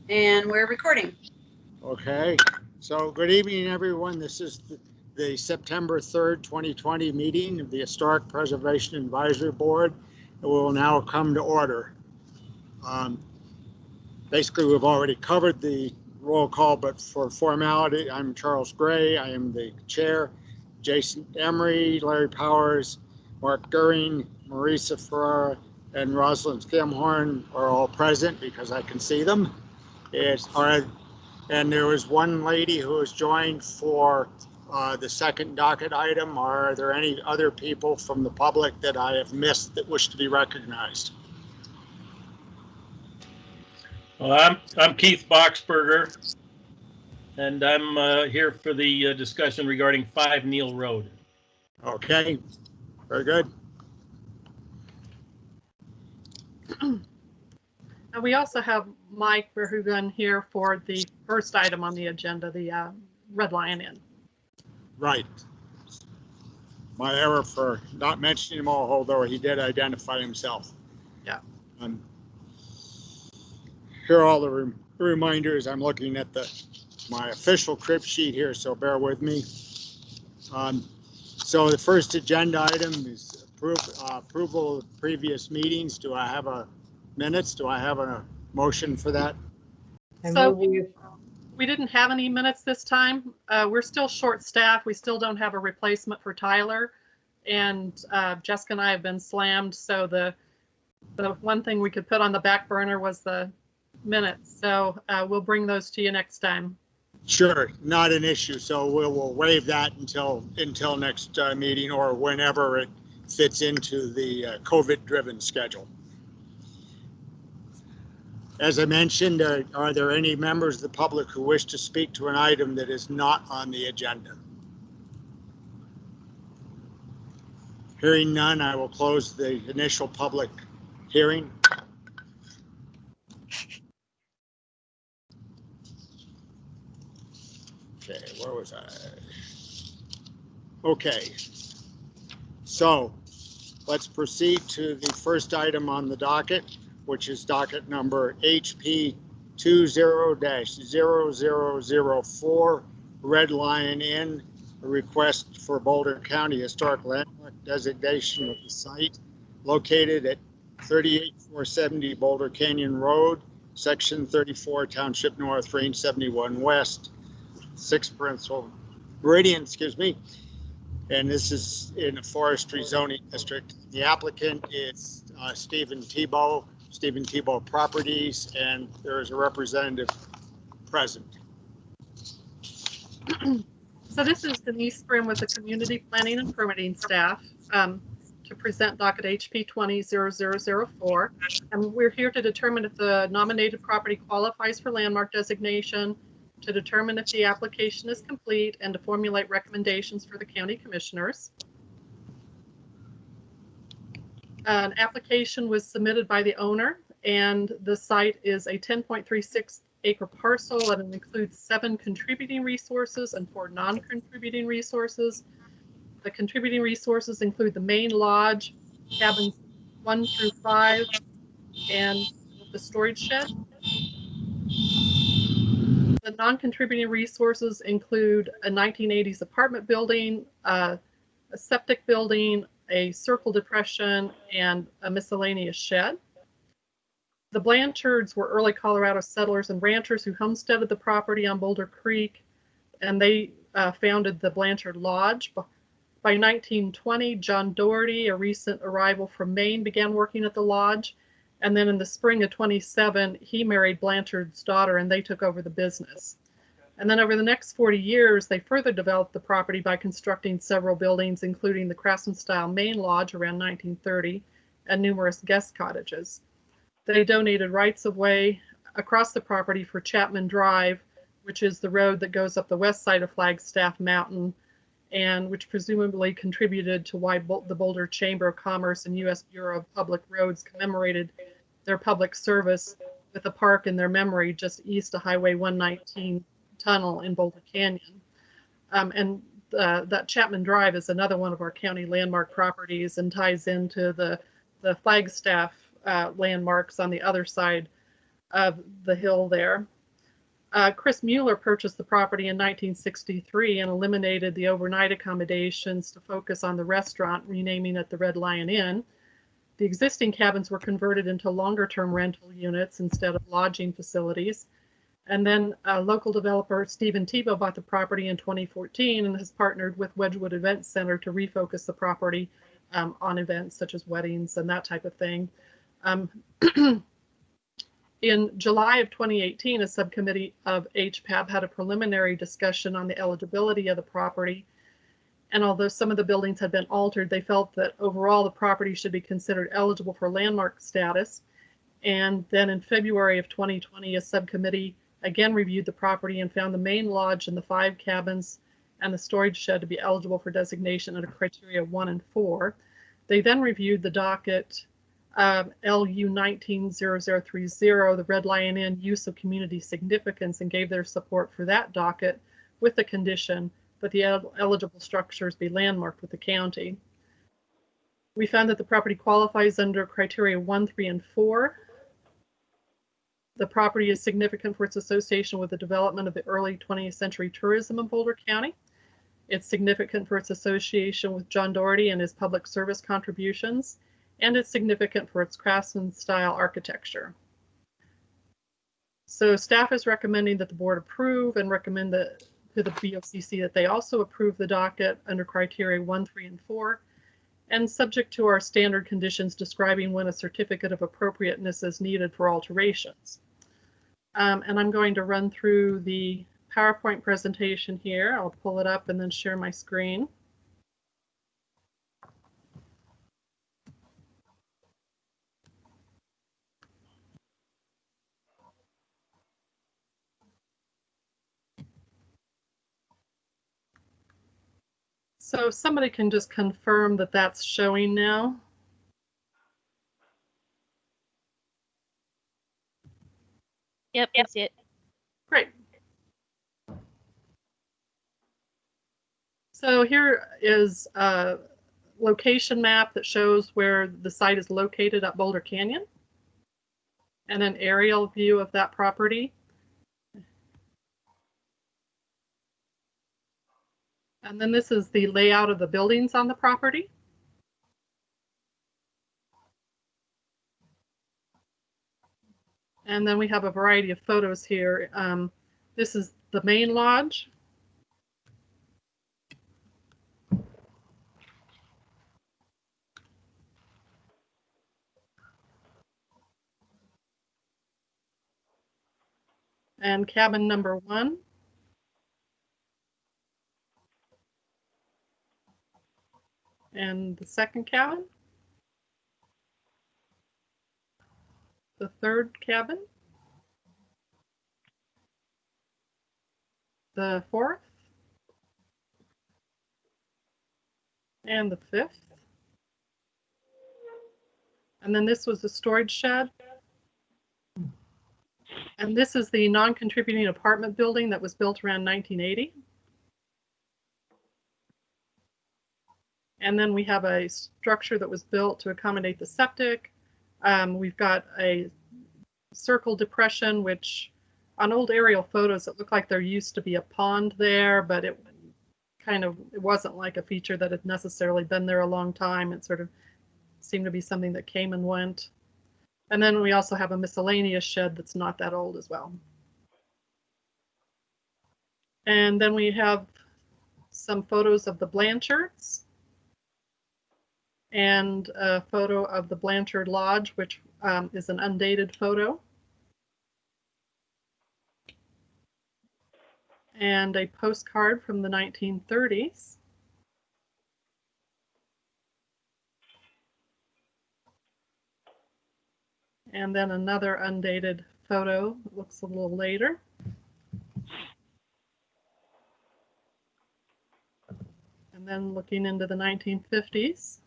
And we're recording. Okay, so good evening, everyone. This is the September 3rd, 2020 meeting of the Historic Preservation Advisory Board. It will now come to order. Basically, we've already covered the roll call, but for formality, I'm Charles Gray. I am the chair. Jason Emery, Larry Powers, Mark Goering, Marisa Ferrara, and Rosalind Skimhorn are all present because I can see them. And there was one lady who was joined for the second docket item. Are there any other people from the public that I have missed that wish to be recognized? Well, I'm Keith Boxberger, and I'm here for the discussion regarding 5 Neal Road. Okay, very good. And we also have Mike Verhoeven here for the first item on the agenda, the Red Lion Inn. Right. My error for not mentioning him all, although he did identify himself. Yeah. Here are all the reminders. I'm looking at my official crib sheet here, so bear with me. So the first agenda item is approval of previous meetings. Do I have a minutes? Do I have a motion for that? So we didn't have any minutes this time. We're still short-staffed. We still don't have a replacement for Tyler, and Jessica and I have been slammed. So the one thing we could put on the back burner was the minutes. So we'll bring those to you next time. Sure, not an issue. So we'll waive that until next meeting or whenever it fits into the COVID-driven schedule. As I mentioned, are there any members of the public who wish to speak to an item that is not on the agenda? Hearing none, I will close the initial public hearing. Okay, where was I? Okay, so let's proceed to the first item on the docket, which is docket number HP 20-0004, Red Lion Inn, a request for Boulder County Historic Landmark designation of the site located at 38470 Boulder Canyon Road, Section 34, Township North, Range 71 West, 6th Principal Meridian, and this is in a forestry zoning district. The applicant is Stephen Tebow Properties, and there is a representative present. So this is Denise Brim with the Community Planning and Permitting staff to present docket HP 20-0004. And we're here to determine if the nominated property qualifies for landmark designation, to determine if the application is complete, and to formulate recommendations for the county commissioners. An application was submitted by the owner, and the site is a 10.36 acre parcel, and it includes 7 contributing resources and 4 non-contributing resources. The contributing resources include the main lodge, cabins 1 through 5, and the storage shed. The non-contributing resources include a 1980s apartment building, a septic building, a circle depression, and a miscellaneous shed. The Blanchards were early Colorado settlers and ranchers who homesteaded the property on Boulder Creek, and they founded the Blanchard Lodge. By 1920, John Doherty, a recent arrival from Maine, began working at the lodge. And then in the spring of 27, he married Blanchard's daughter, and they took over the business. And then over the next 40 years, they further developed the property by constructing several buildings, including the Craftsman-style main lodge around 1930 and numerous guest cottages. They donated rights-of-way across the property for Chapman Drive, which is the road that goes up the west side of Flagstaff Mountain, and which presumably contributed to why the Boulder Chamber of Commerce and U.S. Bureau of Public Roads commemorated their public service with a park in their memory just east of Highway 119 tunnel in Boulder Canyon. That Chapman Drive is another one of our county landmark properties and ties into the Flagstaff landmarks on the other side of the hill there. Chris Mueller purchased the property in 1963 and eliminated the overnight accommodations to focus on the restaurant, renaming it the Red Lion Inn. The existing cabins were converted into longer-term rental units instead of lodging facilities. And then local developer Stephen Tebow bought the property in 2014 and has partnered with Wedgwood Event Center to refocus the property on events such as weddings and that type of thing. In July of 2018, a subcommittee of HPAB had a preliminary discussion on the eligibility of the property. And although some of the buildings had been altered, they felt that overall the property should be considered eligible for landmark status. And then in February of 2020, a subcommittee again reviewed the property and found the main lodge and the 5 cabins and the storage shed to be eligible for designation under criteria 1 and 4. They then reviewed the docket LU 190030, the Red Lion Inn use of community significance, and gave their support for that docket with the condition that the eligible structures be landmarked with the county. We found that the property qualifies under criteria 1, 3, and 4. The property is significant for its association with the development of the early 20th century tourism in Boulder County. It's significant for its association with John Doherty and his public service contributions, and it's significant for its craftsman style architecture. So staff is recommending that the board approve and recommend to the BOCC that they also approve the docket under criteria 1, 3, and 4, and subject to our standard conditions describing when a certificate of appropriateness is needed for alterations. And I'm going to run through the PowerPoint presentation here. I'll pull it up and then share my screen. So if somebody can just confirm that that's showing now. Yep, I see it. Great. So here is a location map that shows where the site is located at Boulder Canyon and an aerial view of that property. And then this is the layout of the buildings on the property. And then we have a variety of photos here. This is the main lodge. And cabin number 1. And the second cabin. The third cabin. The 4th. And the 5th. And then this was the storage shed. And this is the non-contributing apartment building that was built around 1980. And then we have a structure that was built to accommodate the septic. We've got a circle depression, which on old aerial photos, it looked like there used to be a pond there, but it wasn't like a feature that had necessarily been there a long time. It sort of seemed to be something that came and went. And then we also have a miscellaneous shed that's not that old as well. And then we have some photos of the Blanchards and a photo of the Blanchard Lodge, which is an undated photo. And a postcard from the 1930s. And then another undated photo that looks a little later. And then looking into the 1950s.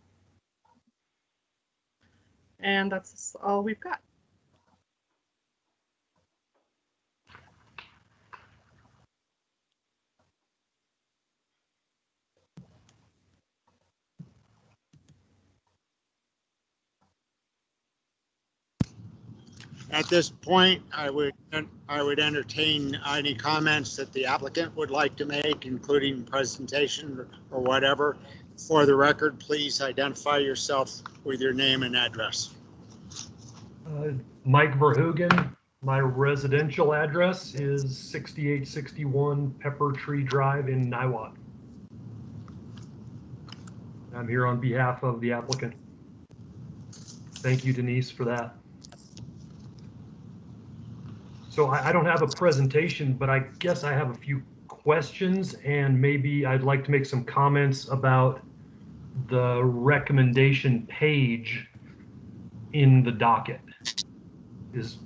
And that's all we've got. At this point, I would entertain any comments that the applicant would like to make, including presentation or whatever. For the record, please identify yourself with your name and address. Mike Verhoeven. My residential address is 6861 Pepper Tree Drive in Niwot. I'm here on behalf of the applicant. Thank you, Denise, for that. So I don't have a presentation, but I guess I have a few questions, and maybe I'd like to make some comments about the recommendation page in the docket. It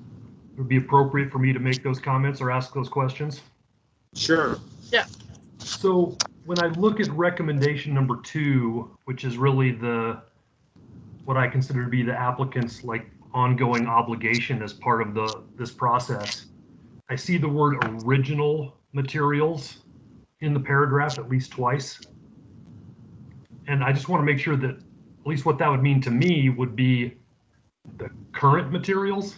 would be appropriate for me to make those comments or ask those questions? Sure. Yeah. So when I look at recommendation number 2, which is really what I consider to be the applicant's ongoing obligation as part of this process, I see the word original materials in the paragraph at least twice. And I just want to make sure that at least what that would mean to me would be the current materials.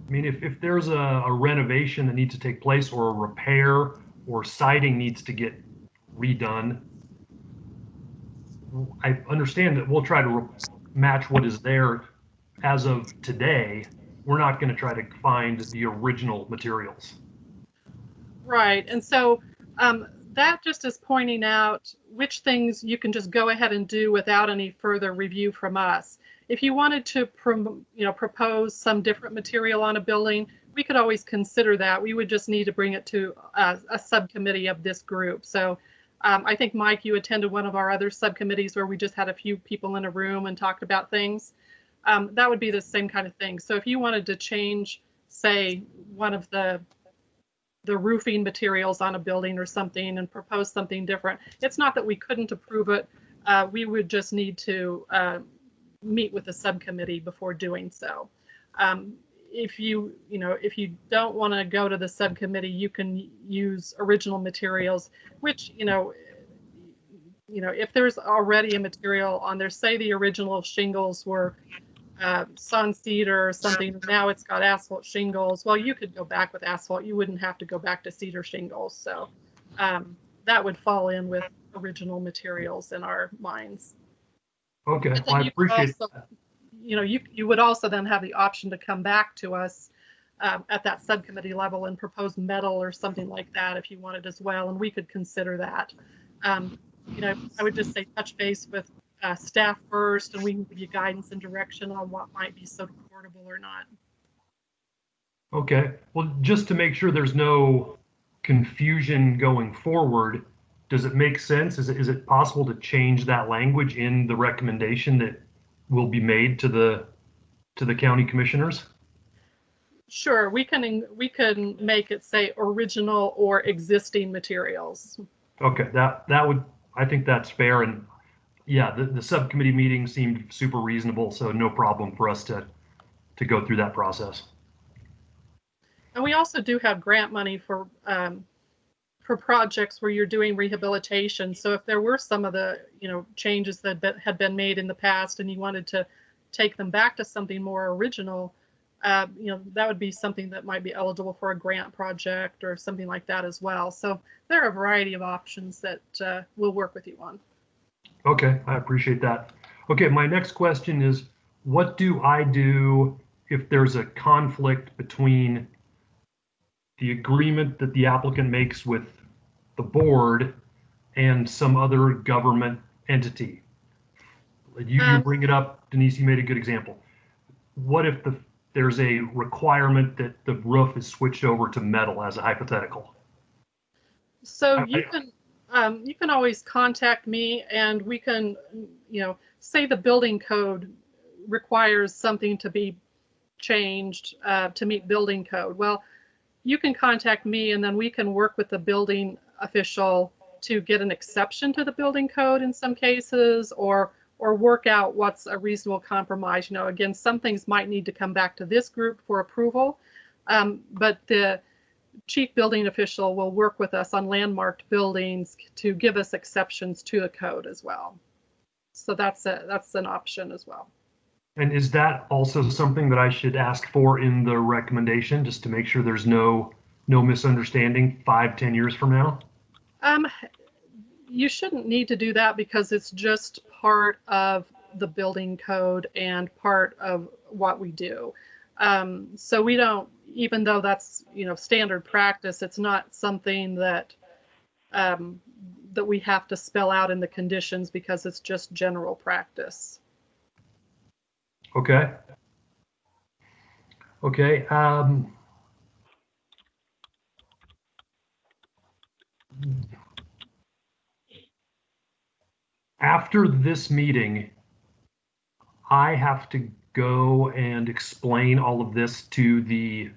I mean, if there's a renovation that needs to take place, or a repair, or siding needs to get redone, I understand that we'll try to match what is there as of today. We're not going to try to find the original materials. Right. And so that just is pointing out which things you can just go ahead and do without any further review from us. If you wanted to propose some different material on a building, we could always consider that. We would just need to bring it to a subcommittee of this group. So I think, Mike, you attended one of our other subcommittees where we just had a few people in a room and talked about things. That would be the same kind of thing. So if you wanted to change, say, one of the roofing materials on a building or something and propose something different, it's not that we couldn't approve it. We would just need to meet with the subcommittee before doing so. If you don't want to go to the subcommittee, you can use original materials, which, if there's already a material on there, say the original shingles were sun cedar or something, now it's got asphalt shingles. Well, you could go back with asphalt. You wouldn't have to go back to cedar shingles. So that would fall in with original materials in our minds. Okay, well, I appreciate that. You would also then have the option to come back to us at that subcommittee level and propose metal or something like that if you wanted as well, and we could consider that. I would just say touch base with staff first, and we can give you guidance and direction on what might be supportable or not. Okay, well, just to make sure there's no confusion going forward, does it make sense? Is it possible to change that language in the recommendation that will be made to the county commissioners? Sure, we can make it say original or existing materials. Okay, that would, I think that's fair, and yeah, the subcommittee meeting seemed super reasonable, so no problem for us to go through that process. And we also do have grant money for projects where you're doing rehabilitation. So if there were some of the changes that had been made in the past and you wanted to take them back to something more original, that would be something that might be eligible for a grant project or something like that as well. So there are a variety of options that we'll work with you on. Okay, I appreciate that. Okay, my next question is, what do I do if there's a conflict between the agreement that the applicant makes with the board and some other government entity? You bring it up, Denise, you made a good example. What if there's a requirement that the roof is switched over to metal, as a hypothetical? So you can always contact me, and we can, say the building code requires something to be changed to meet building code. Well, you can contact me, and then we can work with the building official to get an exception to the building code in some cases, or work out what's a reasonable compromise. Again, some things might need to come back to this group for approval, but the chief building official will work with us on landmarked buildings to give us exceptions to the code as well. So that's an option as well. And is that also something that I should ask for in the recommendation, just to make sure there's no misunderstanding 5-10 years from now? You shouldn't need to do that because it's just part of the building code and part of what we do. So we don't, even though that's, standard practice, it's not something that that we have to spell out in the conditions because it's just general practice. Okay. Okay. After this meeting, I have to go and explain all of this to the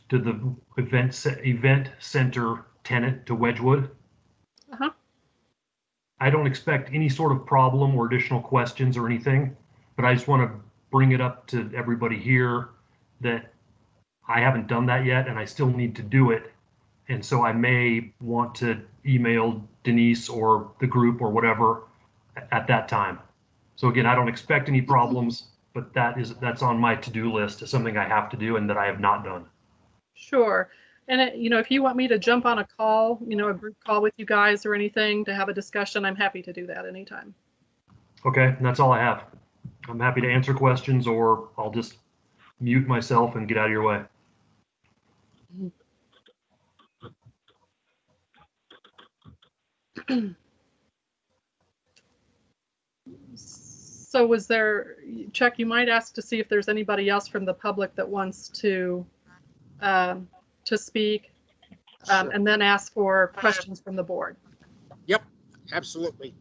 event center tenant, to Wedgwood. Uh-huh. I don't expect any sort of problem or additional questions or anything, but I just want to bring it up to everybody here that I haven't done that yet and I still need to do it. And so I may want to email Denise or the group or whatever at that time. So again, I don't expect any problems, but that's on my to-do list as something I have to do and that I have not done. Sure. And if you want me to jump on a call, a group call with you guys or anything to have a discussion, I'm happy to do that anytime. Okay, and that's all I have. I'm happy to answer questions, or I'll just mute myself and get out of your way. So was there, Chuck, you might ask to see if there's anybody else from the public that wants to speak, Sure. and then ask for questions from the board. Yep, absolutely.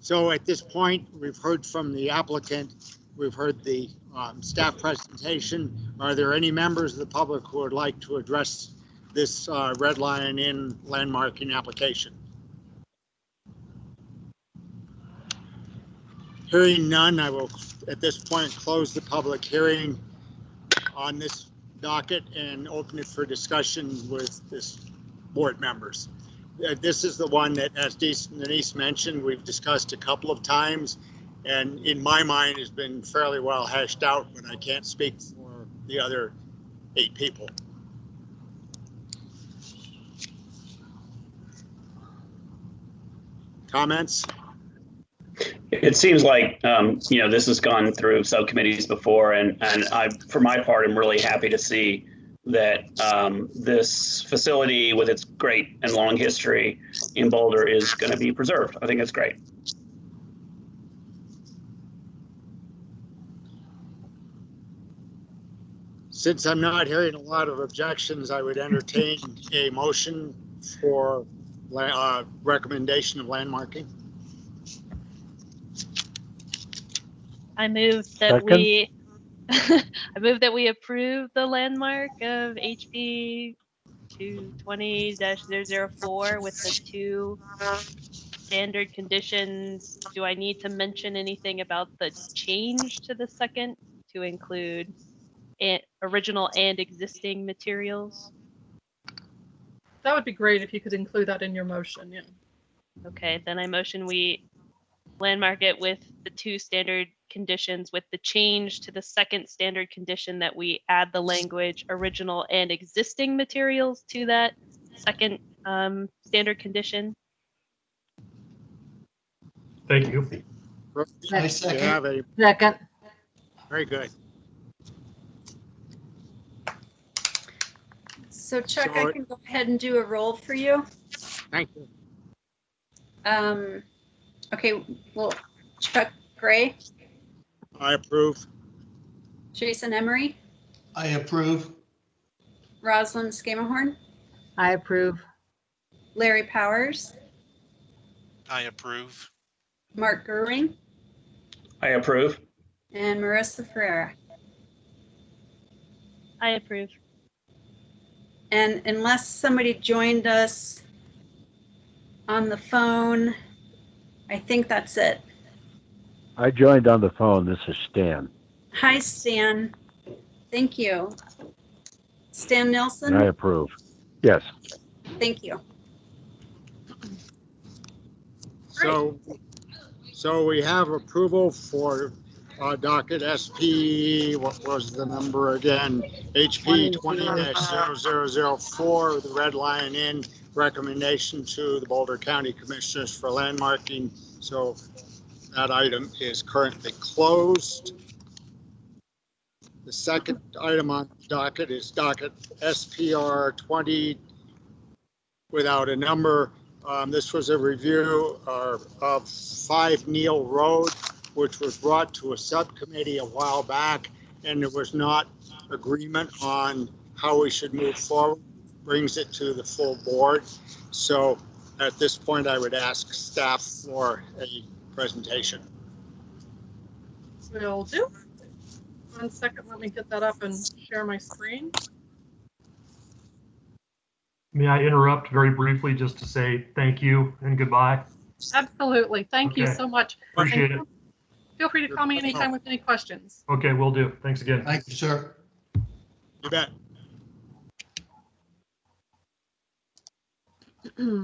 So at this point, we've heard from the applicant, we've heard the staff presentation. Are there any members of the public who would like to address this Red Lion Inn landmarking application? Hearing none, I will at this point close the public hearing on this docket and open it for discussion with this board members. This is the one that, as Denise mentioned, we've discussed a couple of times, and in my mind has been fairly well hashed out, but I can't speak for the other 8 people. Comments? It seems like, this has gone through subcommittees before, and I, for my part, am really happy to see that this facility with its great and long history in Boulder is going to be preserved. I think it's great. Since I'm not hearing a lot of objections, I would entertain a motion for recommendation of landmarking. I move that we I move that we approve the landmark of HB 220-004 with the 2 standard conditions. Do I need to mention anything about the change to the second to include original and existing materials? That would be great if you could include that in your motion. Yeah. Okay, then I motion we landmark it with the 2 standard conditions with the change to the second standard condition that we add the language original and existing materials to that second standard condition. Thank you. I second. You have a, Second. very good. So Chuck, So- I can go ahead and do a roll for you. Thank you. Okay, well, Chuck Gray, I approve. Jason Emery, I approve. Rosalind Scamahorn, I approve. Larry Powers, I approve. Mark Gerring, I approve. and Marissa Ferreira. I approve. And unless somebody joined us on the phone, I think that's it. I joined on the phone. This is Stan. Hi, Stan. Thank you. Stan And I Nelson, approve. Yes. thank you. So we have approval for docket SP, what was the number again? HP 20-0004, the Red Lion Inn, recommendation to the Boulder County Commissioners for landmarking. So that item is currently closed. The second item on the docket is docket SPR 20 without a number. This was a review of 5 Neal Road, which was brought to a subcommittee a while back, and there was not agreement on how we should move forward. Brings it to the full board. So at this point, I would ask staff for a presentation. Will do. 1 second, let me get that up and share my screen. May I interrupt very briefly just to say thank you and goodbye? Absolutely. Thank you Okay. so much. Appreciate it. Feel free to call me anytime with any questions. Okay, will do. Thanks again. Thank you, sir. You bet. Okay.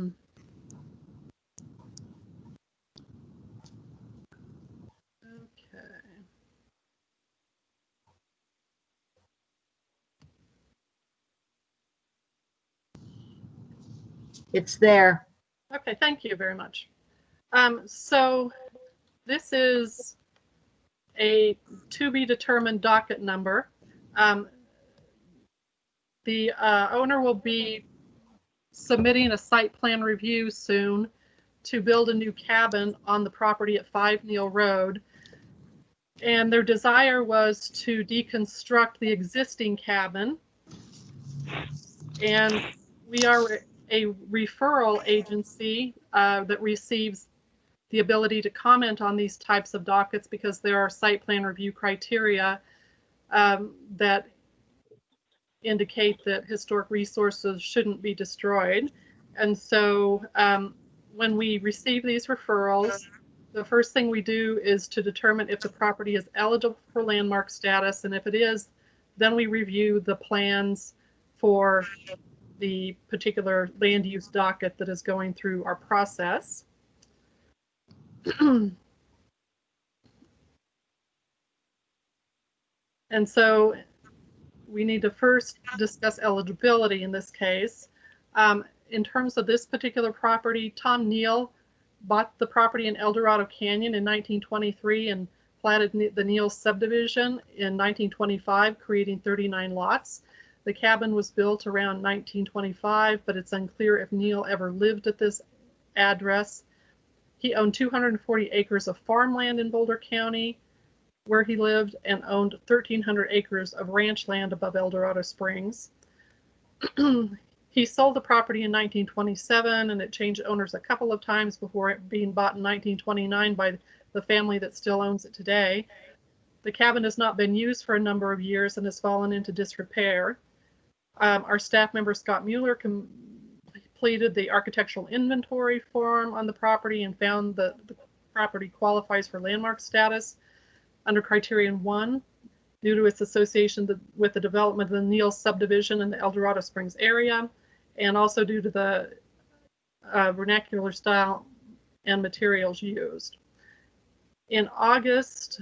It's there. Okay, thank you very much. So this is a to be determined docket number. The owner will be submitting a site plan review soon to build a new cabin on the property at 5 Neal Road. And their desire was to deconstruct the existing cabin. And we are a referral agency that receives the ability to comment on these types of dockets because there are site plan review criteria that indicate that historic resources shouldn't be destroyed. And so when we receive these referrals, the first thing we do is to determine if the property is eligible for landmark status, and if it is, then we review the plans for the particular land use docket that is going through our process. And so we need to first discuss eligibility in this case. In terms of this particular property, Tom Neal bought the property in El Dorado Canyon in 1923 and platted the Neal subdivision in 1925, creating 39 lots. The cabin was built around 1925, but it's unclear if Neal ever lived at this address. He owned 240 acres of farmland in Boulder County, where he lived, and owned 1,300 acres of ranch land above El Dorado Springs. He sold the property in 1927, and it changed owners a couple of times before it being bought in 1929 by the family that still owns it today. The cabin has not been used for a number of years and has fallen into disrepair. Our staff member, Scott Mueller, completed the architectural inventory form on the property and found that the property qualifies for landmark status under criterion 1 due to its association with the development of the Neal subdivision in the El Dorado Springs area, and also due to the vernacular style and materials used. In August,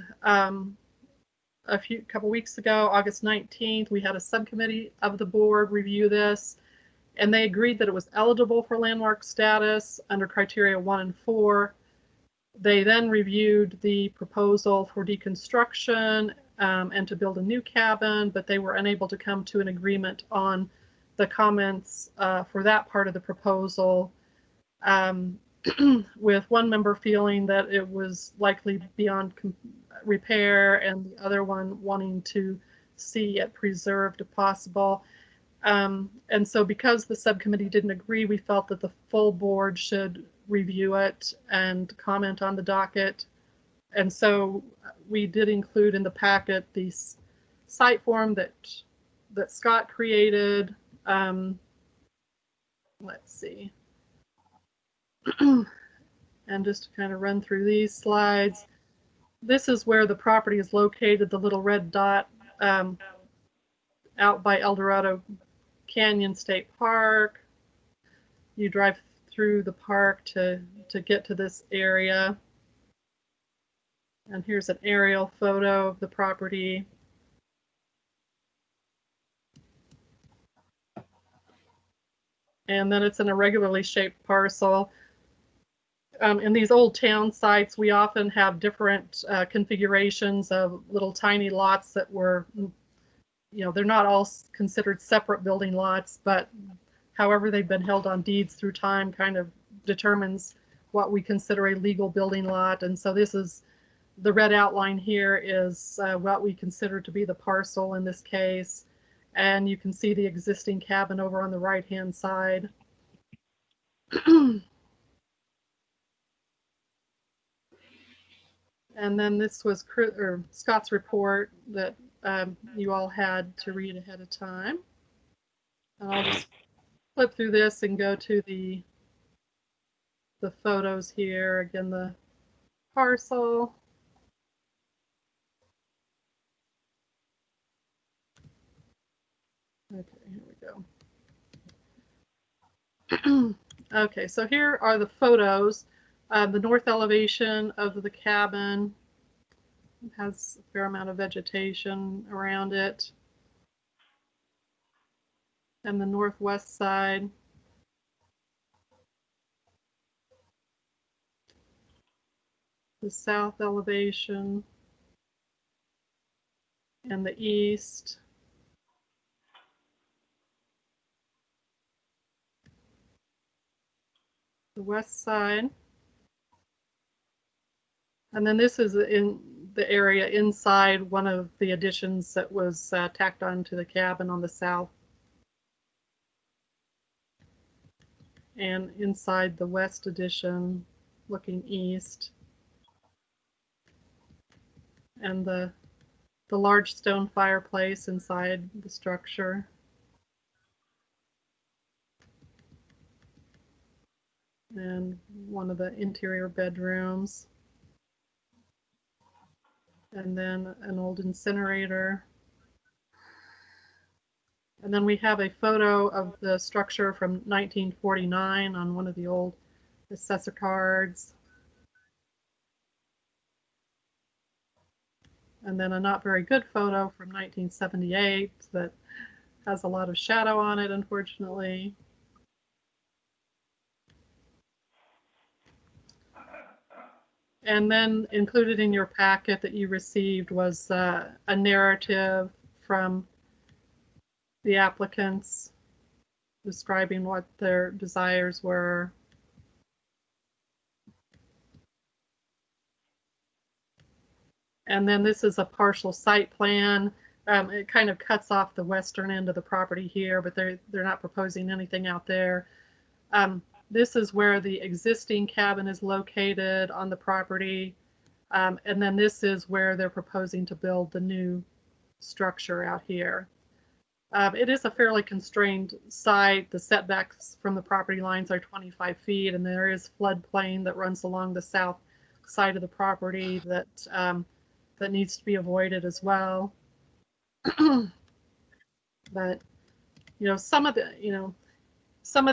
couple weeks ago, August 19th, we had a subcommittee of the board review this, and they agreed that it was eligible for landmark status under criteria 1 and 4. They then reviewed the proposal for deconstruction and to build a new cabin, but they were unable to come to an agreement on the comments for that part of the proposal, with one member feeling that it was likely beyond repair and the other one wanting to see it preserved if possible. And so because the subcommittee didn't agree, we felt that the full board should review it and comment on the docket. And so we did include in the packet the site form that Scott created. Let's see. And just to kind of run through these slides, this is where the property is located, the little red dot out by El Dorado Canyon State Park. You drive through the park to get to this area. And here's an aerial photo of the property. And then it's an irregularly shaped parcel. In these old town sites, we often have different configurations of little tiny lots that were, they're not all considered separate building lots, but however they've been held on deeds through time kind of determines what we consider a legal building lot. And so this is, the red outline here is what we consider to be the parcel in this case. And you can see the existing cabin over on the right-hand side. And then this was Scott's report that you all had to read ahead of time. And I'll just flip through this and go to the photos here. Again, the parcel. Okay, here we go. Okay, so here are the photos. The north elevation of the cabin has a fair amount of vegetation around it. And the northwest side. The south elevation. And the east. The west side. And then this is in the area inside one of the additions that was tacked onto the cabin on the south. And inside the west addition, looking east. And the large stone fireplace inside the structure. And one of the interior bedrooms. And then an old incinerator. And then we have a photo of the structure from 1949 on one of the old assessor cards. And then a not very good photo from 1978 that has a lot of shadow on it, unfortunately. And then included in your packet that you received was a narrative from the applicants describing what their desires were. And then this is a partial site plan. It kind of cuts off the western end of the property here, but they're not proposing anything out there. This is where the existing cabin is located on the property. And then this is where they're proposing to build the new structure out here. It is a fairly constrained site. The setbacks from the property lines are 25 feet, and there is floodplain that runs along the south side of the property that that needs to be avoided as well. But some of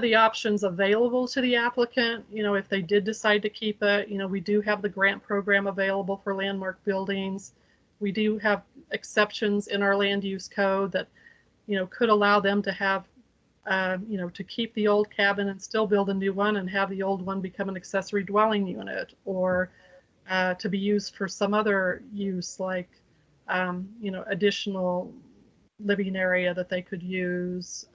the options available to the applicant, if they did decide to keep it, we do have the grant program available for landmark buildings. We do have exceptions in our land use code that could allow them to have to keep the old cabin and still build a new one and have the old one become an accessory dwelling unit, or to be used for some other use, like additional living area that they could use.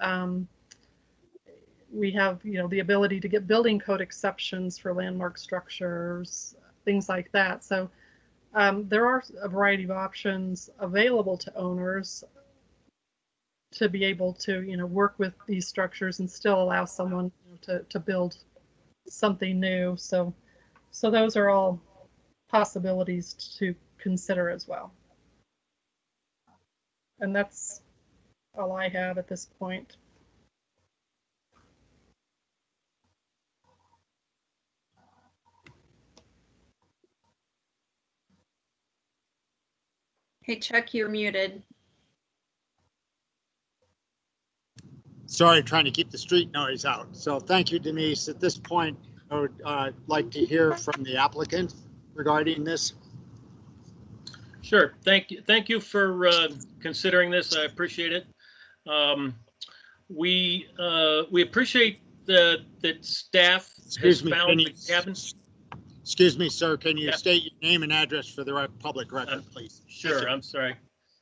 We have the ability to get building code exceptions for landmark structures, things like that. So there are a variety of options available to owners to be able to work with these structures and still allow someone to build something new. So those are all possibilities to consider as well. And that's all I have at this point. Hey, Chuck, you're muted. Sorry, trying to keep the street noise out. So thank you, Denise. At this point, I would like to hear from the applicant regarding this. Sure. Thank you for considering this. I appreciate it. We appreciate that staff has found the cabin. Excuse me, sir. Can you Yeah. state your name and address for the public record, please? Sure. I'm sorry.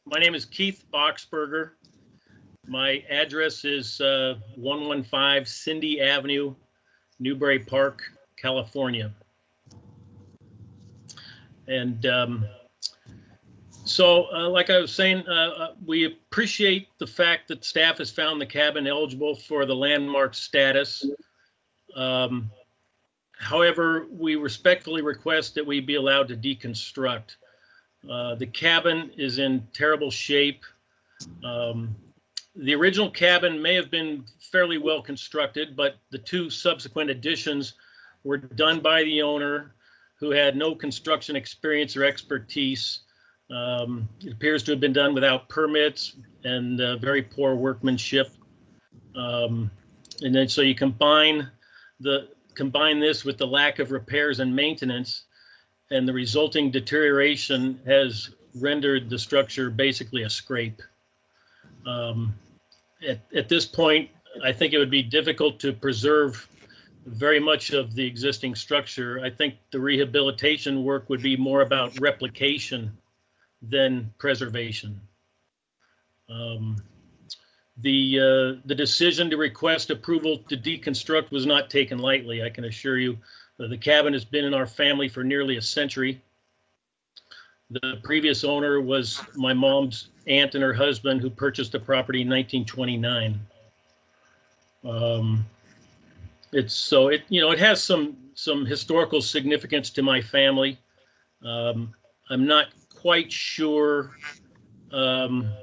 My name is Keith Boxberger. My address is 115 Cindy Avenue, Newbury Park, California. And so, like I was saying, we appreciate the fact that staff has found the cabin eligible for the landmark status. However, we respectfully request that we be allowed to deconstruct. The cabin is in terrible shape. The original cabin may have been fairly well constructed, but the two subsequent additions were done by the owner who had no construction experience or expertise. It appears to have been done without permits and very poor workmanship. And then so you combine this with the lack of repairs and maintenance, and the resulting deterioration has rendered the structure basically a scrape. At this point, I think it would be difficult to preserve very much of the existing structure. I think the rehabilitation work would be more about replication than preservation. The decision to request approval to deconstruct was not taken lightly, I can assure you. The cabin has been in our family for nearly a century. The previous owner was my mom's aunt and her husband, who purchased the property in 1929. It has some historical significance to my family. I'm not quite sure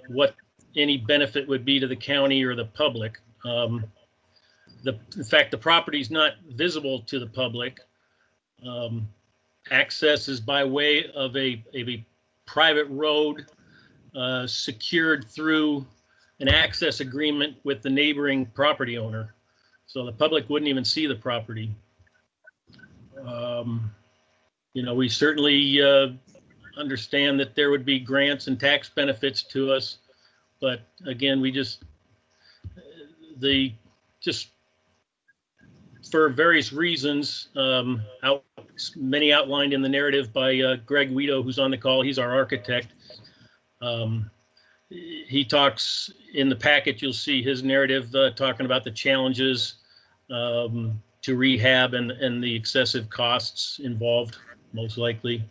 what any benefit would be to the county or the public. In fact, the property is not visible to the public. Access is by way of a private road secured through an access agreement with the neighboring property owner. So the public wouldn't even see the property. We certainly understand that there would be grants and tax benefits to us, but again, for various reasons, many outlined in the narrative by Greg Guido, who's on the call. He's our architect. He talks in the packet. You'll see his narrative talking about the challenges to rehab and the excessive costs involved, most likely.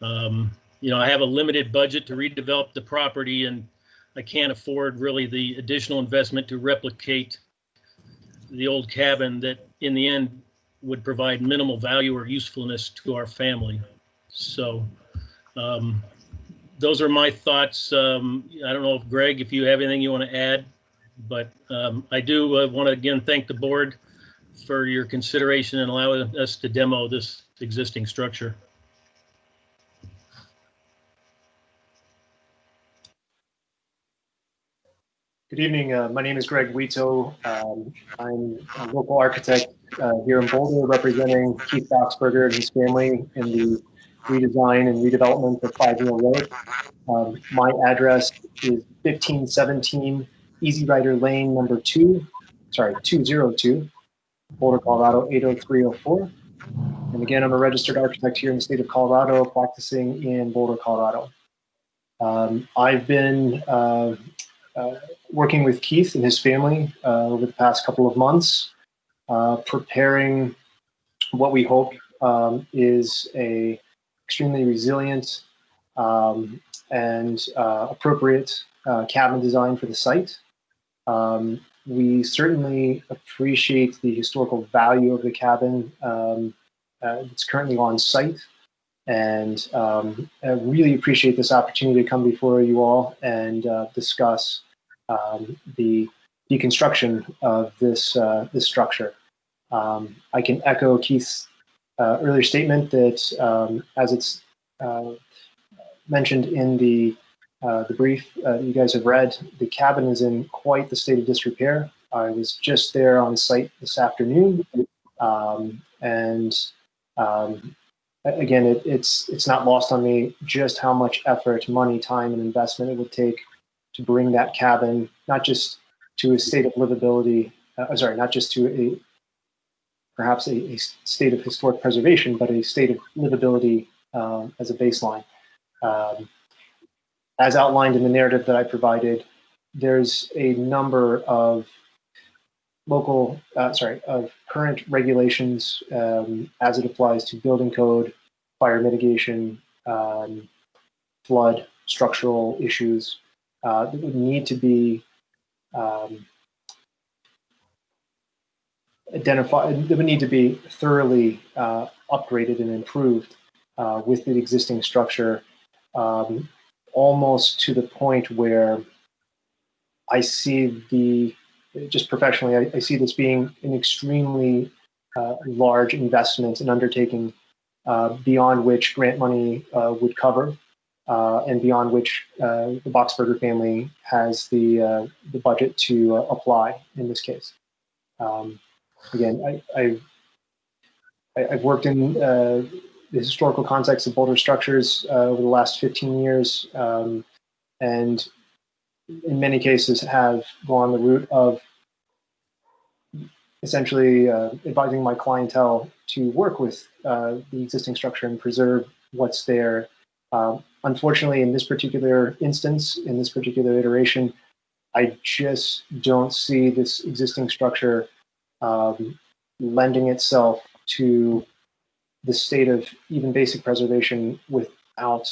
I have a limited budget to redevelop the property, and I can't afford really the additional investment to replicate the old cabin that in the end would provide minimal value or usefulness to our family. So those are my thoughts. I don't know if Greg, if you have anything you want to add, but I do want to again thank the board for your consideration and allowing us to demo this existing structure. Good evening. My name is Greg Guito. I'm a local architect here in Boulder, representing Keith Boxberger and his family in the redesign and redevelopment of 5 Neal Road. My address is 1517 Easy Rider Lane, number 202, Boulder, Colorado 80304. And again, I'm a registered architect here in the state of Colorado, practicing in Boulder, Colorado. I've been working with Keith and his family over the past couple of months, preparing what we hope is a extremely resilient and appropriate cabin design for the site. We certainly appreciate the historical value of the cabin that's currently on site, and I really appreciate this opportunity to come before you all and discuss the deconstruction of this structure. I can echo Keith's earlier statement that, as it's mentioned in the brief you guys have read, the cabin is in quite the state of disrepair. I was just there on site this afternoon, and again, it's not lost on me just how much effort, money, time, and investment it would take to bring that cabin not just to a state of livability. Not just to perhaps a state of historic preservation, but a state of livability as a baseline. As outlined in the narrative that I provided, there's a number of of current regulations as it applies to building code, fire mitigation, flood, structural issues that would need to be identified, that would need to be thoroughly upgraded and improved with the existing structure, almost to the point where I see just professionally, I see this being an extremely large investment and undertaking beyond which grant money would cover, and beyond which the Boxberger family has the budget to apply in this case. Again, I've worked in the historical context of Boulder structures over the last 15 years, and in many cases have gone the route of essentially advising my clientele to work with the existing structure and preserve what's there. Unfortunately, in this particular instance, in this particular iteration, I just don't see this existing structure lending itself to the state of even basic preservation without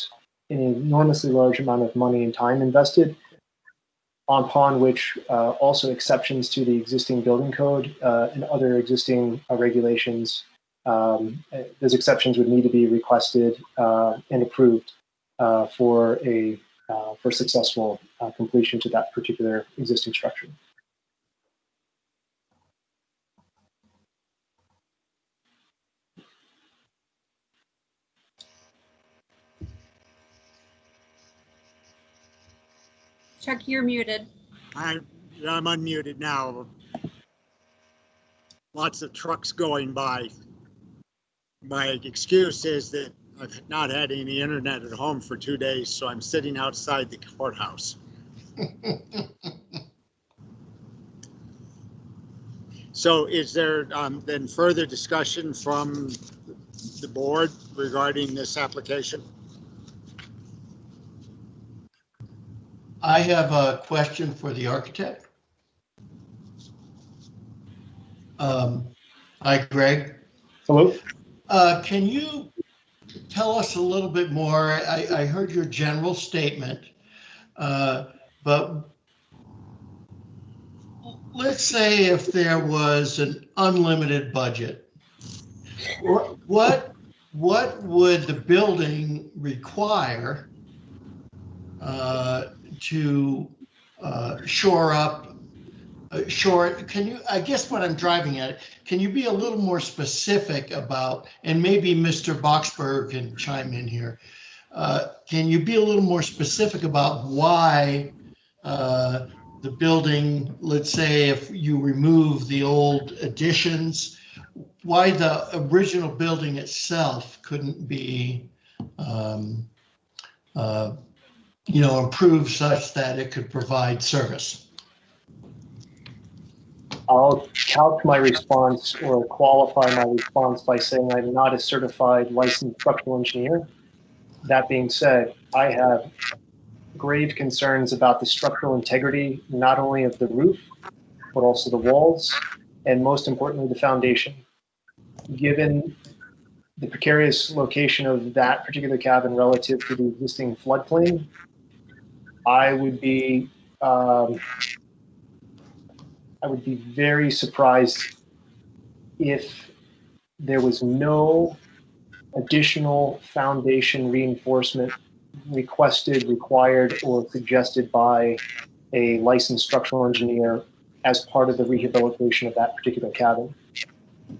an enormously large amount of money and time invested, upon which also exceptions to the existing building code and other existing regulations, those exceptions would need to be requested and approved for successful completion to that particular existing structure. Chuck, you're muted. I'm unmuted now. Lots of trucks going by. My excuse is that I've not had any internet at home for 2 days, so I'm sitting outside the courthouse. So is there then further discussion from the board regarding this application? I have a question for the architect. Hi, Greg. Hello. Can you tell us a little bit more? I heard your general statement, but let's say if there was an unlimited budget, what would the building require to shore up? Can you, I guess what I'm driving at, can you be a little more specific about, and maybe Mr. Boxberg can chime in here, can you be a little more specific about why the building, let's say if you remove the old additions, why the original building itself couldn't be improved such that it could provide service? I'll couch my response or qualify my response by saying I'm not a certified licensed structural engineer. That being said, I have grave concerns about the structural integrity, not only of the roof, but also the walls, and most importantly, the foundation. Given the precarious location of that particular cabin relative to the existing floodplain, I would be very surprised if there was no additional foundation reinforcement requested, required, or suggested by a licensed structural engineer as part of the rehabilitation of that particular cabin.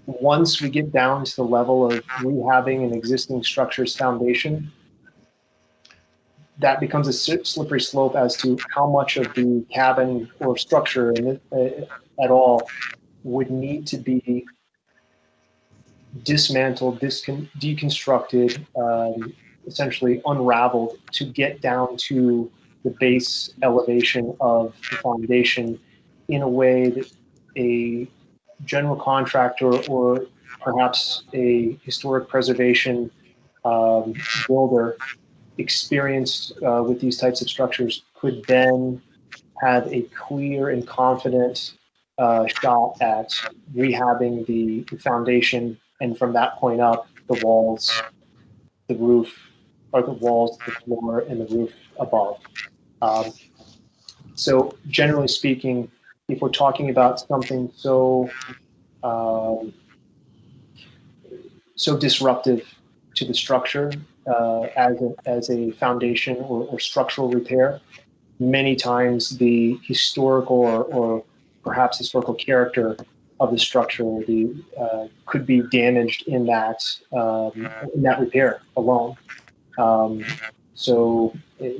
Once we get down to the level of rehabbing an existing structure's foundation, that becomes a slippery slope as to how much of the cabin or structure at all would need to be dismantled, deconstructed, essentially unraveled to get down to the base elevation of the foundation in a way that a general contractor or perhaps a historic preservation builder experienced with these types of structures could then have a clear and confident shot at rehabbing the foundation, and from that point up, the walls, the roof, or the walls, the floor, and the roof above. So generally speaking, if we're talking about something so so disruptive to the structure as a foundation or structural repair, many times the historical or perhaps historical character of the structure could be damaged in that repair alone. So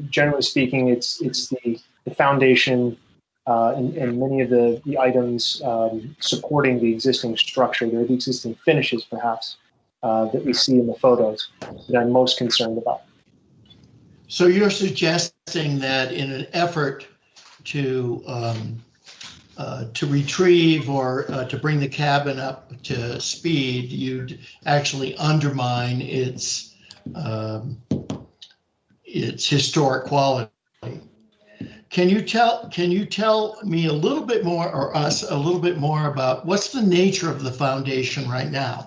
generally speaking, it's the foundation and many of the items supporting the existing structure, the existing finishes perhaps that we see in the photos that I'm most concerned about. So you're suggesting that in an effort to retrieve or to bring the cabin up to speed, you'd actually undermine its historic quality. Can you tell me a little bit more, or us a little bit more, about what's the nature of the foundation right now?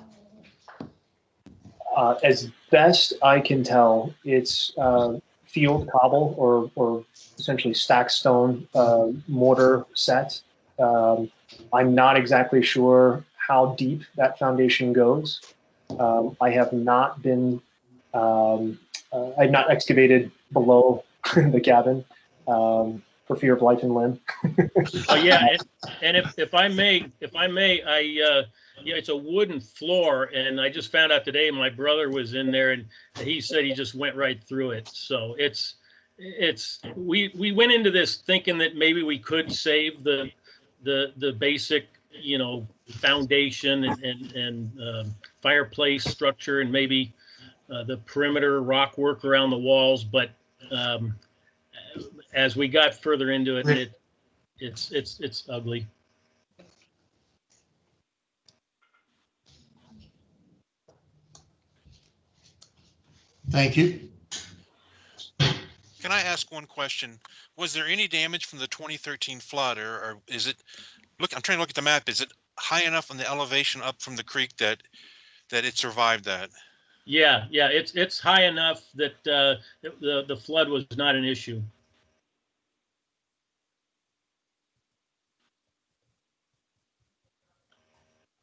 As best I can tell, it's field cobble or essentially stacked stone mortar set. I'm not exactly sure how deep that foundation goes. I have not been, I've not excavated below the cabin for fear of life and limb. Oh yeah, and if I may, yeah, it's a wooden floor, and I just found out today my brother was in there, and he said he just went right through it. So we went into this thinking that maybe we could save the basic, you know, foundation and fireplace structure, and maybe the perimeter rock work around the walls, but as we got further into it, it's ugly. Thank you. Can I ask one question? Was there any damage from the 2013 flood, or is it? Look, I'm trying to look at the map. Is it high enough on the elevation up from the creek that it survived that? Yeah, it's high enough that the flood was not an issue.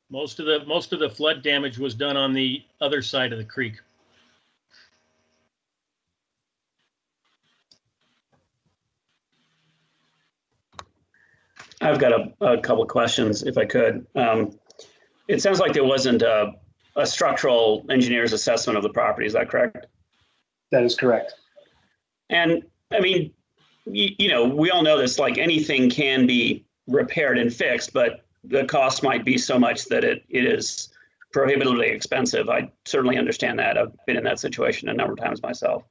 Most of the flood damage was done on the other side of the creek. I've got a couple of questions, if I could. It sounds like there wasn't a structural engineer's assessment of the property. Is that correct? That is correct. And I mean, you know, we all know this, like anything can be repaired and fixed, but the cost might be so much that it is prohibitively expensive. I certainly understand that. I've been in that situation a number of times myself.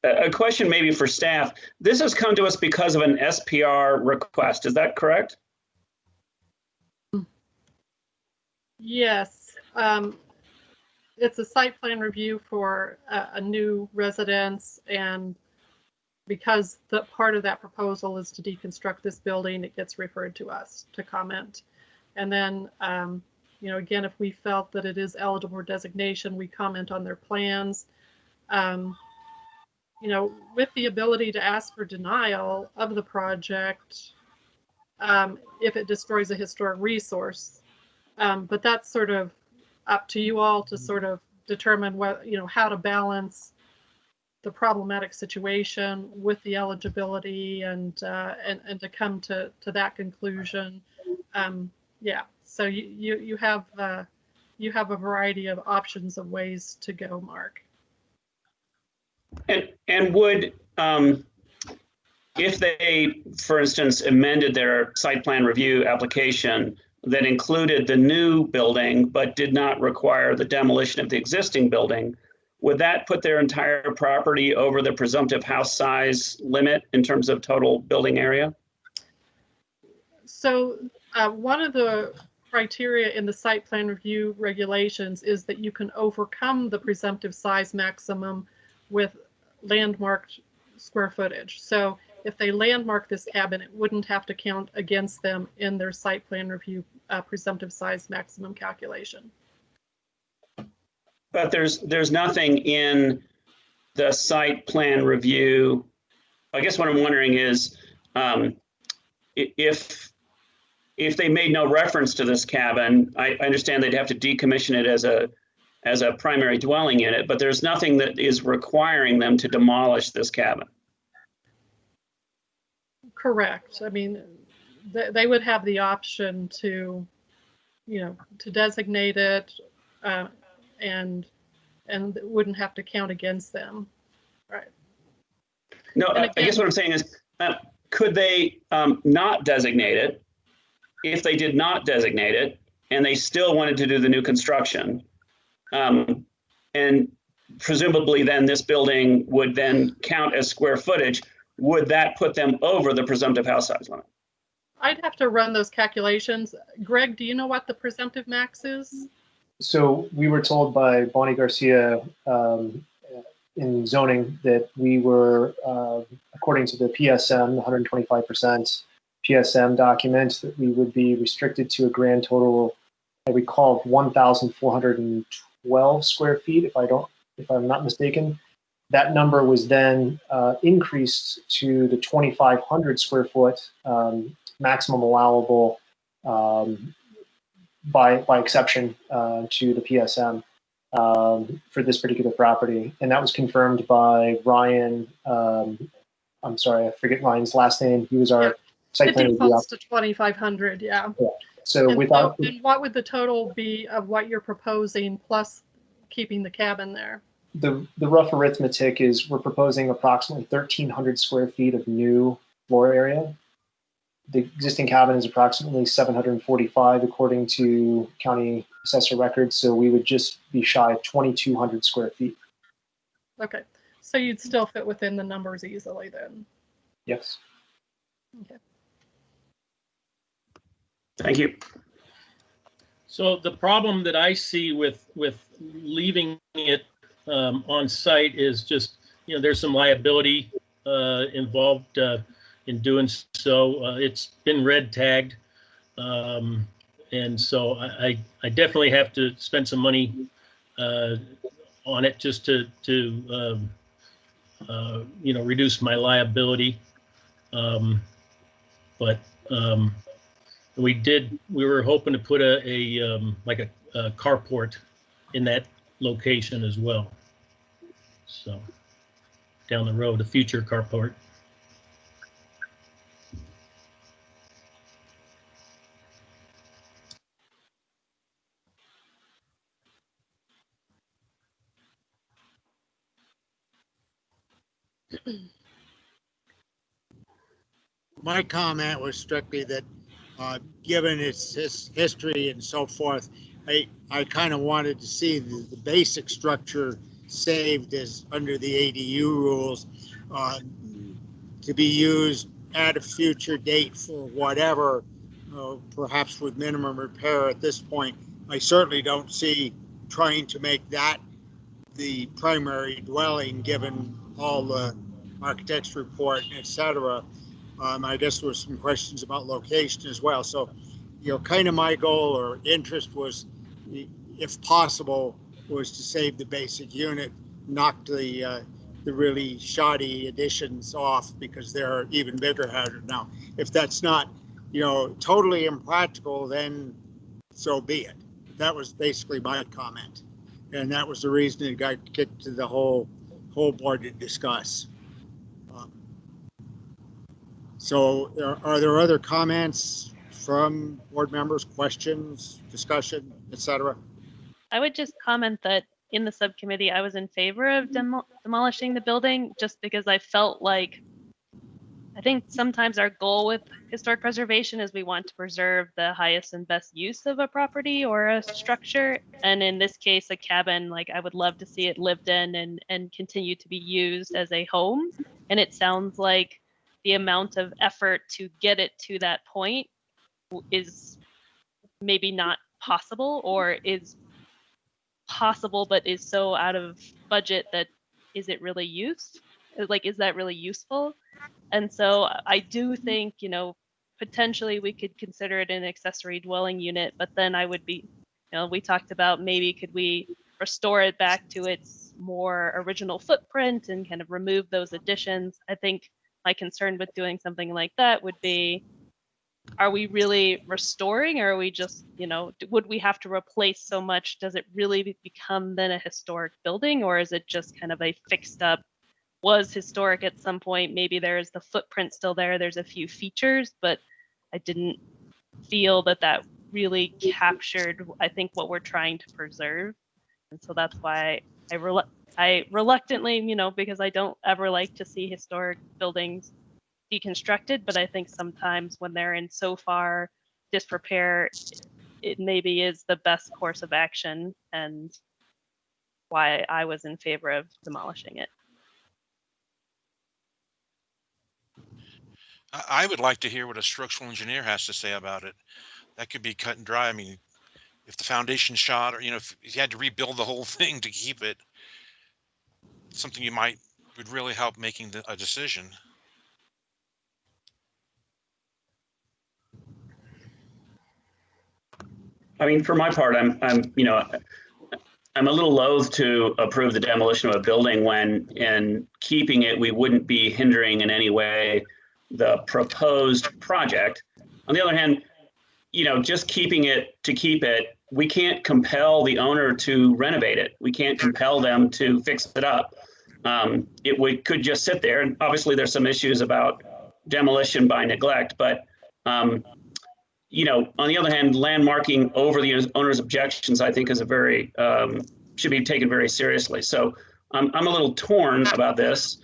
A question maybe for staff. This has come to us because of an SPR request. Is that correct? Yes. It's a site plan review for a new residence, and because the part of that proposal is to deconstruct this building, it gets referred to us to comment. And then, you know, again, if we felt that it is eligible for designation, we comment on their plans. You know, with the ability to ask for denial of the project if it destroys a historic resource. But that's sort of up to you all to sort of determine what, you know, how to balance the problematic situation with the eligibility and to come to that conclusion. Yeah, so you have a variety of options of ways to go, Mark. And would, if they, for instance, amended their site plan review application that included the new building but did not require the demolition of the existing building, would that put their entire property over the presumptive house size limit in terms of total building area? So one of the criteria in the site plan review regulations is that you can overcome the presumptive size maximum with landmarked square footage. So if they landmark this cabin, it wouldn't have to count against them in their site plan review presumptive size maximum calculation. But there's nothing in the site plan review. I guess what I'm wondering is if they made no reference to this cabin, I understand they'd have to decommission it as a primary dwelling unit, but there's nothing that is requiring them to demolish this cabin. Correct. I mean, they would have the option to, to designate it and it wouldn't have to count against them. Right. No, again, I guess what I'm saying is, could they not designate it? If they did not designate it and they still wanted to do the new construction, and presumably then this building would then count as square footage, would that put them over the presumptive house size limit? I'd have to run those calculations. Greg, do you know what the presumptive max is? So we were told by Bonnie Garcia in zoning that we were, according to the PSM, 125% PSM document, that we would be restricted to a grand total, I recall, of 1,412 square feet, if I'm not mistaken. That number was then increased to the 2,500 square foot maximum allowable by exception to the PSM for this particular property. And that was confirmed by Ryan. I'm sorry, I forget Ryan's last name. He was our site plan review. To 2,500, yeah. So and without. And what would the total be of what you're proposing plus keeping the cabin there? The rough arithmetic is we're proposing approximately 1,300 square feet of new floor area. The existing cabin is approximately 745 according to county assessor records, so we would just be shy of 2,200 square feet. Okay, so you'd still fit within the numbers easily then? Yes. Okay. Thank you. So the problem that I see with leaving it on site is just, there's some liability involved in doing so. It's been red tagged. And so I definitely have to spend some money on it just to reduce my liability. But we were hoping to put a carport in that location as well. So down the road, a future carport. My comment was strictly that, given its history and so forth, I kind of wanted to see the basic structure saved as under the ADU rules to be used at a future date for whatever, perhaps with minimum repair at this point. I certainly don't see trying to make that the primary dwelling given all the architect's report, etc. I guess there were some questions about location as well. So, kind of my goal or interest was, if possible, was to save the basic unit, knock the really shoddy additions off because they're even bigger hazard now. If that's not, totally impractical, then so be it. That was basically my comment, and that was the reason it got kicked to the whole board to discuss. So are there other comments from board members, questions, discussion, etc.? I would just comment that in the subcommittee, I was in favor of demolishing the building just because I felt like I think sometimes our goal with historic preservation is we want to preserve the highest and best use of a property or a structure. And in this case, a cabin, like I would love to see it lived in and continue to be used as a home. And it sounds like the amount of effort to get it to that point is maybe not possible, or is possible but is so out of budget that is it really used? Like, is that really useful? And so I do think, potentially we could consider it an accessory dwelling unit, but then I would be, we talked about maybe could we restore it back to its more original footprint and kind of remove those additions. I think my concern with doing something like that would be, are we really restoring, or are we just, would we have to replace so much? Does it really become then a historic building, or is it just kind of a fixed up, was historic at some point? Maybe there's the footprint still there, there's a few features, but I didn't feel that really captured, I think, what we're trying to preserve. And so that's why I reluctantly, because I don't ever like to see historic buildings deconstructed, but I think sometimes when they're in so far disrepair, it maybe is the best course of action, and why I was in favor of demolishing it. I would like to hear what a structural engineer has to say about it. That could be cut and dry. I mean, if the foundation's shot, or if you had to rebuild the whole thing to keep it, something would really help making a decision. I mean, for my part, I'm a little loath to approve the demolition of a building when, in keeping it, we wouldn't be hindering in any way the proposed project. On the other hand, just keeping it to keep it, we can't compel the owner to renovate it. We can't compel them to fix it up. It could just sit there. And obviously there's some issues about demolition by neglect, but on the other hand, landmarking over the owner's objections, I think, is should be taken very seriously. So I'm a little torn about this,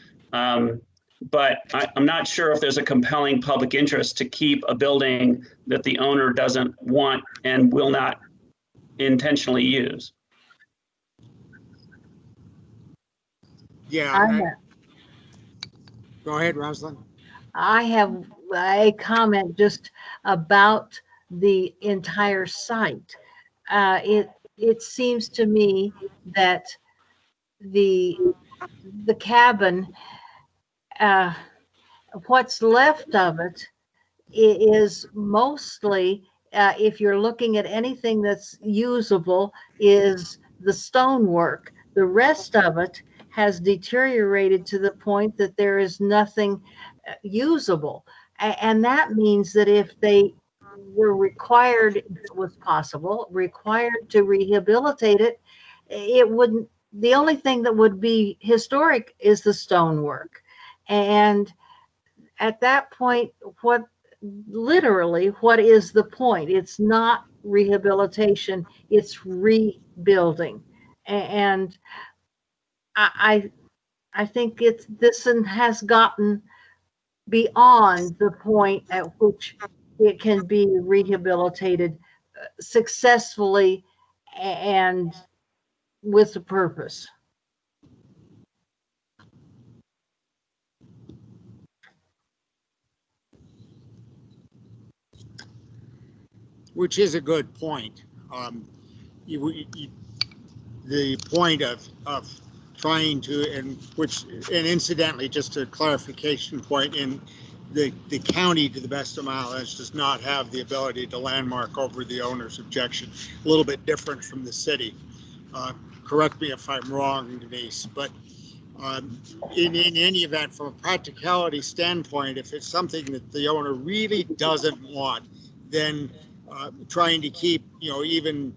but I'm not sure if there's a compelling public interest to keep a building that the owner doesn't want and will not intentionally use. Yeah. Go ahead, Rosalind. I have a comment just about the entire site. It seems to me that the cabin, what's left of it is mostly, if you're looking at anything that's usable, is the stonework. The rest of it has deteriorated to the point that there is nothing usable. And that means that if they were required, if it was possible, required to rehabilitate it, it wouldn't, the only thing that would be historic is the stonework. And at that point, what is the point? It's not rehabilitation, it's rebuilding. And I think this has gotten beyond the point at which it can be rehabilitated successfully and with a purpose. Which is a good point. The point of trying to, and incidentally, just a clarification point, in the county, to the best of my knowledge, does not have the ability to landmark over the owner's objection. A little bit different from the city. Correct me if I'm wrong, Denise, but in any event, from a practicality standpoint, if it's something that the owner really doesn't want, then trying to keep, even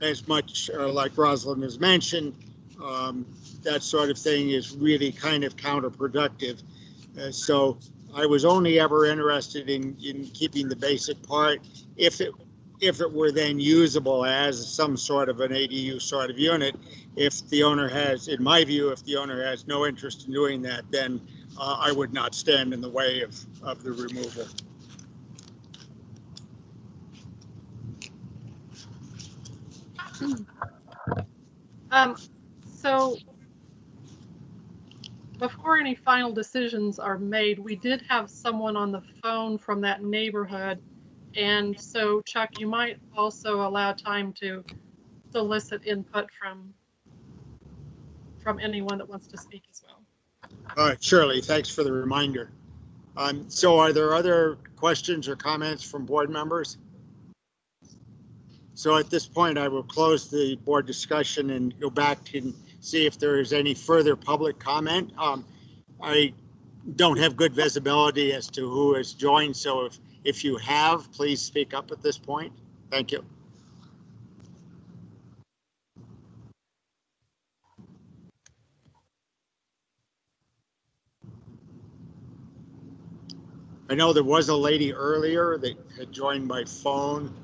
as much like Rosalind has mentioned, that sort of thing is really kind of counterproductive. So I was only ever interested in keeping the basic part if it were then usable as some sort of an ADU sort of unit. If the owner has, in my view, if the owner has no interest in doing that, then I would not stand in the way of the removal. So before any final decisions are made, we did have someone on the phone from that neighborhood. And so, Chuck, you might also allow time to solicit input from anyone that wants to speak as well. Shirley, thanks for the reminder. So are there other questions or comments from board members? So at this point, I will close the board discussion and go back and see if there is any further public comment. I don't have good visibility as to who has joined, so if you have, please speak up at this point. Thank you. I know there was a lady earlier that had joined by phone.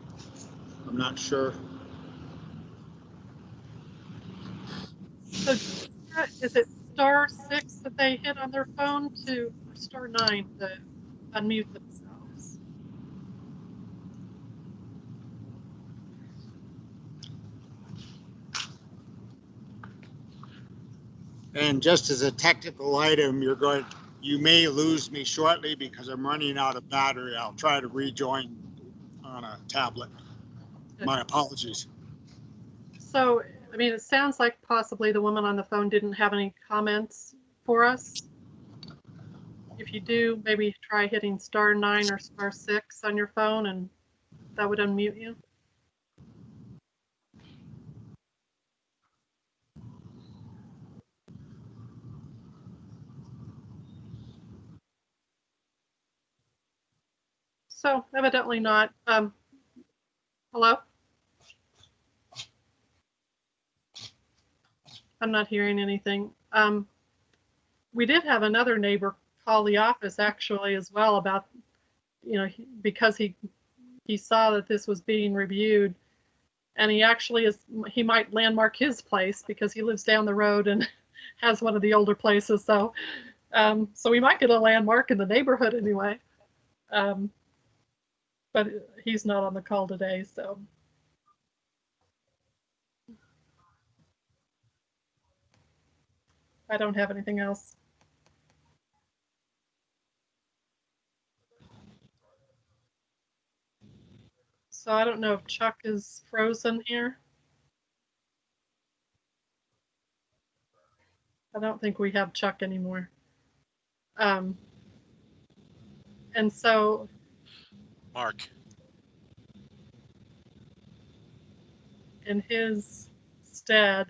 I'm not sure. So is it *6 that they hit on their phone or *9 to unmute themselves? And just as a technical item, you may lose me shortly because I'm running out of battery. I'll try to rejoin on a tablet. My apologies. So, I mean, it sounds like possibly the woman on the phone didn't have any comments for us. If you do, maybe try hitting *9 or *6 on your phone, and that would unmute you. So evidently not. Hello? I'm not hearing anything. We did have another neighbor call the office actually as well about, because he saw that this was being reviewed, and he might landmark his place because he lives down the road and has one of the older places. So, so we might get a landmark in the neighborhood anyway. But he's not on the call today, so. I don't have anything else. So I don't know if Chuck is frozen here. I don't think we have Chuck anymore. And so. Mark. In his stead,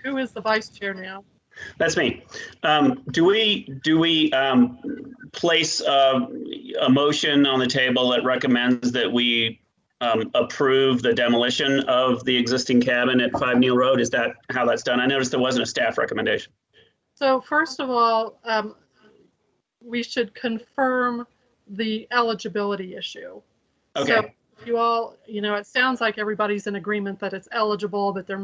who is the vice chair now? That's me. Do we place a motion on the table that recommends that we approve the demolition of the existing cabin at 5 Neal Road? Is that how that's done? I noticed there wasn't a staff recommendation. So first of all, we should confirm the eligibility issue. Okay. So if you all, it sounds like everybody's in agreement that it's eligible, but that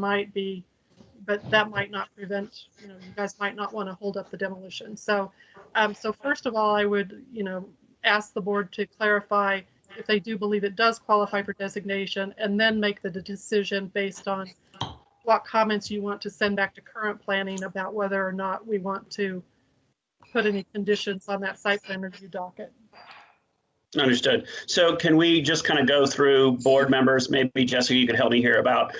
might not prevent, you guys might not want to hold up the demolition. So, so first of all, I would, ask the board to clarify if they do believe it does qualify for designation, and then make the decision based on what comments you want to send back to current planning about whether or not we want to put any conditions on that site plan review docket. Understood. So can we just kind of go through board members? Maybe Jessica, you could help me here about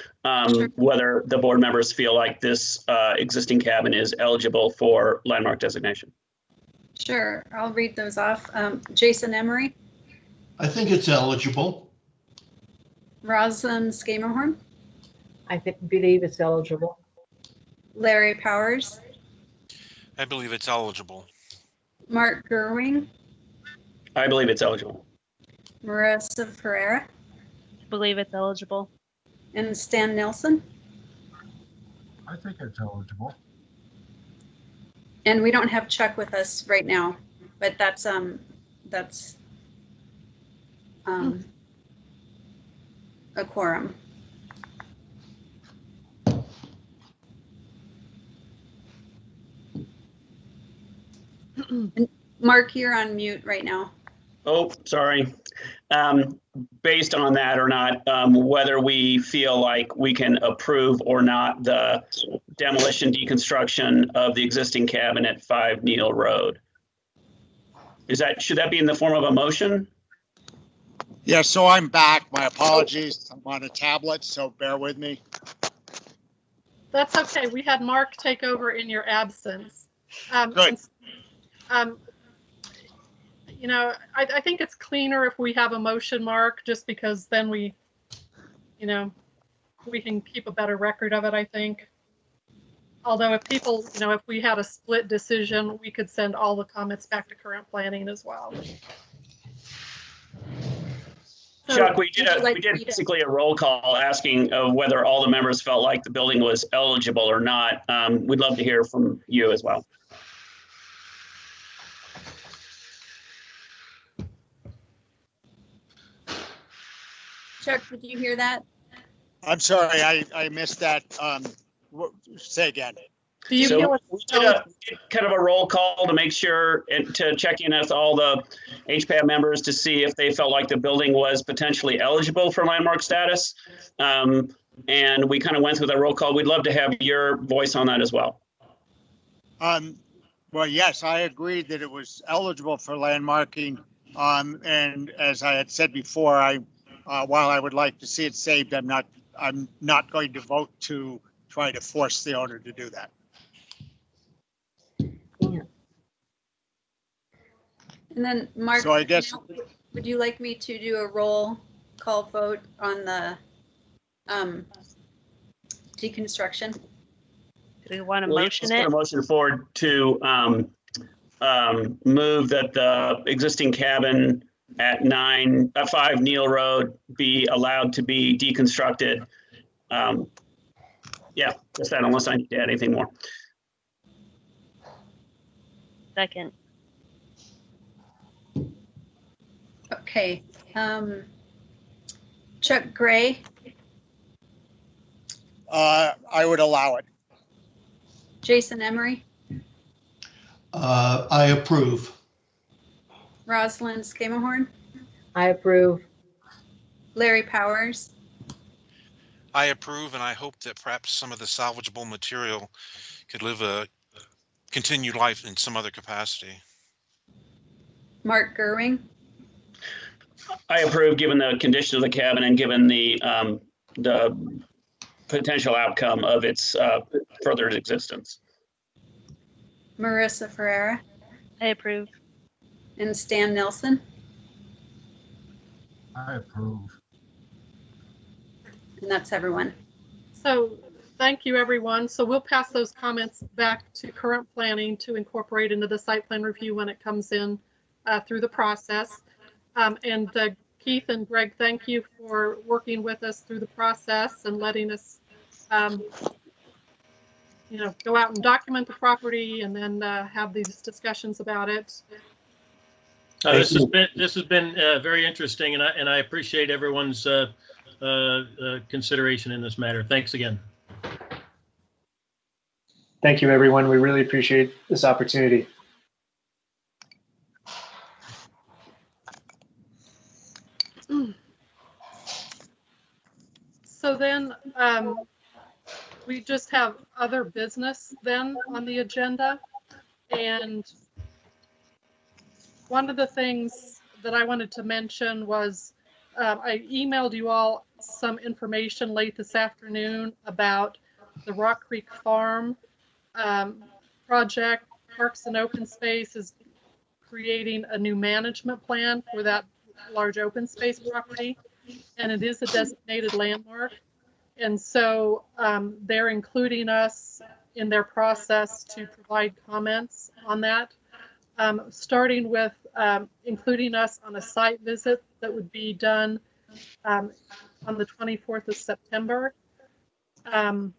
whether the board members feel like this existing cabin is eligible for landmark designation. Sure, I'll read those off. Jason Emery. I think it's eligible. Rosalind Scamerhorn. I believe it's eligible. Larry Powers. I believe it's eligible. Mark Gerwing. I believe it's eligible. Marissa Ferreira. I believe it's eligible. And Stan Nelson. I think it's eligible. And we don't have Chuck with us right now, but that's a quorum. Mark, you're on mute right now. Oh, sorry. Based on that or not, whether we feel like we can approve or not the demolition deconstruction of the existing cabin at 5 Neal Road. Should that be in the form of a motion? Yeah, so I'm back. My apologies. I'm on a tablet, so bear with me. That's okay. We had Mark take over in your absence. Good. You know, I think it's cleaner if we have a motion, Mark, just because then we can keep a better record of it, I think. Although if people, if we had a split decision, we could send all the comments back to current planning as well. Chuck, we did basically a roll call asking whether all the members felt like the building was eligible or not. We'd love to hear from you as well. Chuck, did you hear that? I'm sorry, I missed that. Say again. Do you So we did kind of a roll call to make sure and to check in with all the HPAB members to see if they felt like the building was potentially eligible for landmark status. And we kind of went through the roll call. We'd love to have your voice on that as well. Well, yes, I agreed that it was eligible for landmarking. And as I had said before, while I would like to see it saved, I'm not going to vote to try to force the owner to do that. Yeah. And then Mark, so I guess, would you like me to do a roll call vote on the deconstruction? Do we want to motion it? Put a motion forward to move that the existing cabin at 5 Neal Road be allowed to be deconstructed. Yeah, just that, unless I need to add anything more. Second. Okay. Chuck Gray. I would allow it. Jason Emery. I approve. Rosalind Skamahorn. I approve. Larry Powers. I approve, and I hope that perhaps some of the salvageable material could live a continued life in some other capacity. Mark Gerwing. I approve, given the condition of the cabin and given the potential outcome of its further existence. Marissa Ferreira. I approve. And Stan Nelson. I approve. And that's everyone. So thank you, everyone. So we'll pass those comments back to current planning to incorporate into the site plan review when it comes in through the process. And Keith and Greg, thank you for working with us through the process and letting us, go out and document the property and then have these discussions about it. This has been very interesting, and I appreciate everyone's consideration in this matter. Thanks again. Thank you, everyone. We really appreciate this opportunity. So then we just have other business then on the agenda. And one of the things that I wanted to mention was I emailed you all some information late this afternoon about the Rock Creek Farm project. Parks and Open Space is creating a new management plan for that large open space property, and it is a designated landmark. And so they're including us in their process to provide comments on that, starting with including us on a site visit that would be done on the 24th of September. And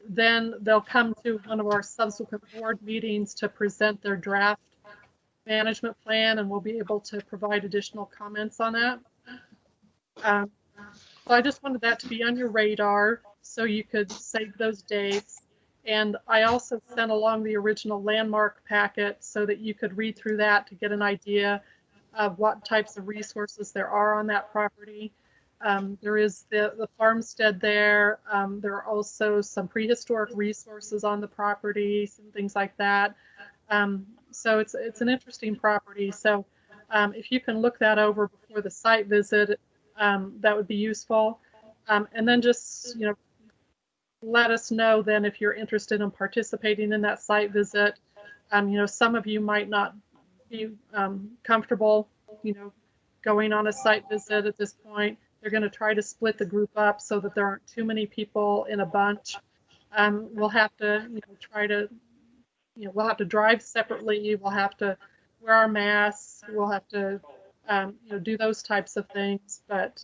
then they'll come to one of our subsequent board meetings to present their draft management plan, and we'll be able to provide additional comments on that. So I just wanted that to be on your radar so you could save those dates. And I also sent along the original landmark packet so that you could read through that to get an idea of what types of resources there are on that property. There is the farmstead there. There are also some prehistoric resources on the property, some things like that. So it's an interesting property. So if you can look that over before the site visit, that would be useful. And then just, you know, let us know then if you're interested in participating in that site visit. You know, some of you might not be comfortable, you know, going on a site visit at this point. They're going to try to split the group up so that there aren't too many people in a bunch. We'll have to, you know, try to, you know, we'll have to drive separately. We'll have to wear our masks. We'll have to, you know, do those types of things. But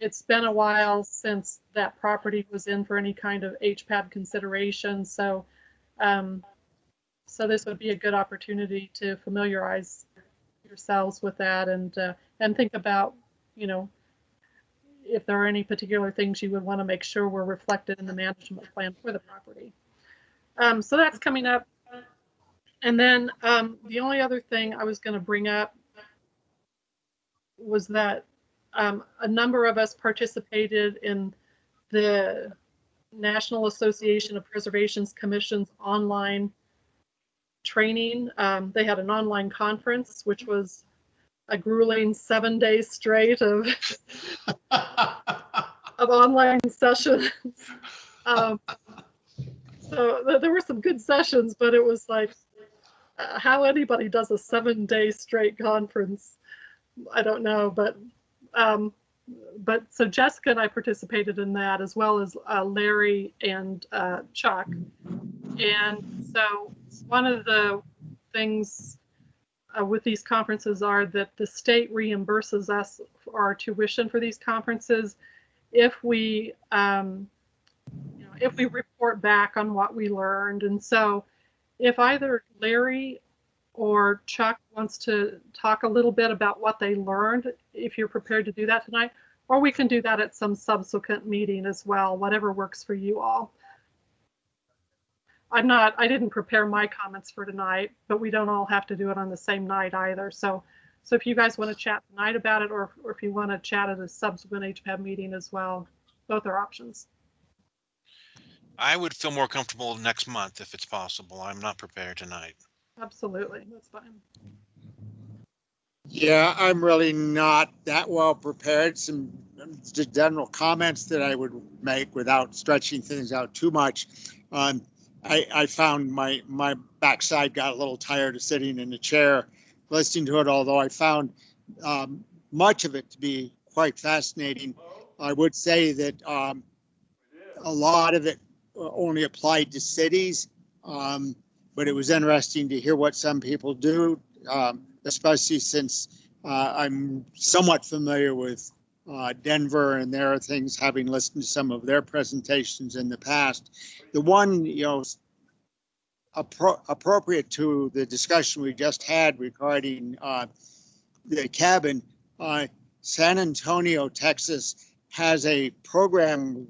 it's been a while since that property was in for any kind of HPAB consideration. So, so this would be a good opportunity to familiarize yourselves with that and think about, you know, if there are any particular things you would want to make sure were reflected in the management plan for the property. So that's coming up. And then the only other thing I was going to bring up was that a number of us participated in the National Association of Preservation's Commission's online training. They had an online conference, which was a grueling 7 days straight of online sessions. So there were some good sessions, but it was like how anybody does a 7 day straight conference, I don't know. But so Jessica and I participated in that, as well as Larry and Chuck. And so one of the things with these conferences are that the state reimburses us for our tuition for these conferences if we you know, if we report back on what we learned. And so if either Larry or Chuck wants to talk a little bit about what they learned, if you're prepared to do that tonight, or we can do that at some subsequent meeting as well, whatever works for you all. I didn't prepare my comments for tonight, but we don't all have to do it on the same night either. So if you guys want to chat tonight about it, or if you want to chat at a subsequent HPAB meeting as well, both are options. I would feel more comfortable next month if it's possible. I'm not prepared tonight. Absolutely, that's fine. Yeah, I'm really not that well prepared. Some just general comments that I would make without stretching things out too much. I found my backside got a little tired of sitting in the chair listening to it, although I found much of it to be quite fascinating. I would say that a lot of it only applied to cities, but it was interesting to hear what some people do, especially since I'm somewhat familiar with Denver, and there are things, having listened to some of their presentations in the past. The one, you know, appropriate to the discussion we just had regarding the cabin, San Antonio, Texas has a program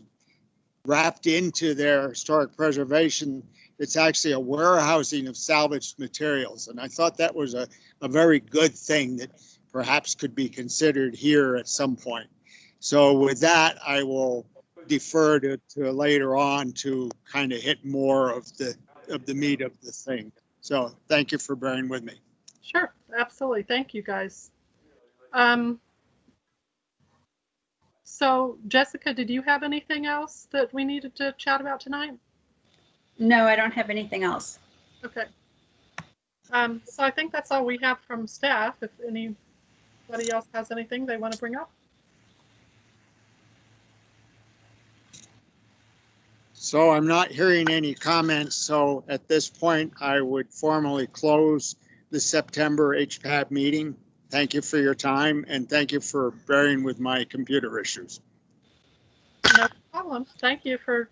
wrapped into their historic preservation. It's actually a warehousing of salvaged materials. And I thought that was a very good thing that perhaps could be considered here at some point. So with that, I will defer to later on to kind of hit more of the meat of the thing. So thank you for bearing with me. Sure, absolutely. Thank you, guys. So Jessica, did you have anything else that we needed to chat about tonight? No, I don't have anything else. Okay. So I think that's all we have from staff. If anybody else has anything they want to bring up. So I'm not hearing any comments. So at this point, I would formally close the September HPAB meeting. Thank you for your time, and thank you for bearing with my computer issues. No problem. Thank you for